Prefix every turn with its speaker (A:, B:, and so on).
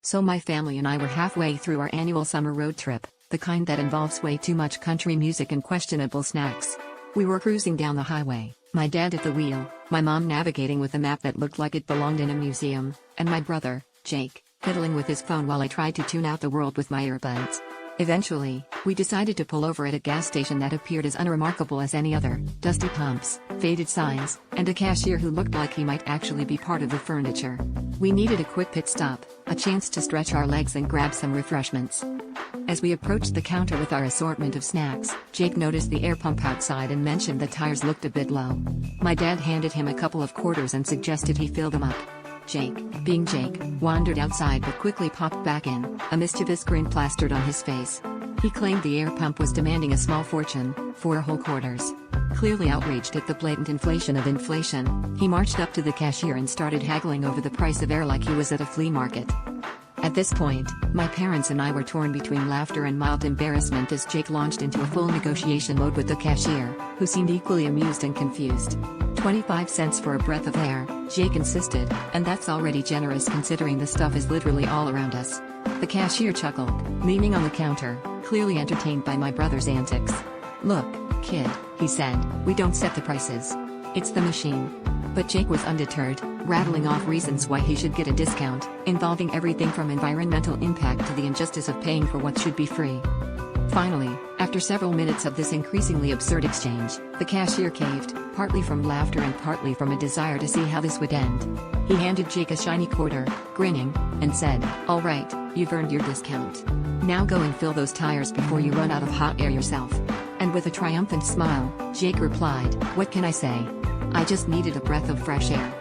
A: So my family and I were halfway through our annual summer road trip, the kind that involves way too much country music and questionable snacks. We were cruising down the highway, my dad at the wheel, my mom navigating with a map that looked like it belonged in a museum, and my brother, Jake, fiddling with his phone while I tried to tune out the world with my earbuds. Eventually, we decided to pull over at a gas station that appeared as unremarkable as any other: dusty pumps, faded signs, and a cashier who looked like he might actually be part of the furniture. We needed a quick pit stop, a chance to stretch our legs and grab some refreshments. As we approached the counter with our assortment of snacks, Jake noticed the air pump outside and mentioned the tires looked a bit low. My dad handed him a couple of quarters and suggested he fill them up. Jake, being Jake, wandered outside but quickly popped back in, a mischievous grin plastered on his face. He claimed the air pump was demanding a small fortune, 4 whole quarters. Clearly outraged at the blatant inflation of inflation, he marched up to the cashier and started haggling over the price of air like he was at a flea market. At this point, my parents and I were torn between laughter and mild embarrassment as Jake launched into a full negotiation mode with the cashier, who seemed equally amused and confused. 25 cents for a breath of air, Jake insisted, and that's already generous considering the stuff is literally all around us. The cashier chuckled, leaning on the counter, clearly entertained by my brother's antics. "Look, kid," he said, "we don't set the prices. It's the machine." But Jake was undeterred, rattling off reasons why he should get a discount, involving everything from environmental impact to the injustice of paying for what should be free. Finally, after several minutes of this increasingly absurd exchange, the cashier caved, partly from laughter and partly from a desire to see how this would end. He handed Jake a shiny quarter, grinning, and said, "All right, you've earned your discount. Now go and fill those tires before you run out of hot air yourself." And with a triumphant smile, Jake replied, "What can I say? I just needed a breath of fresh air."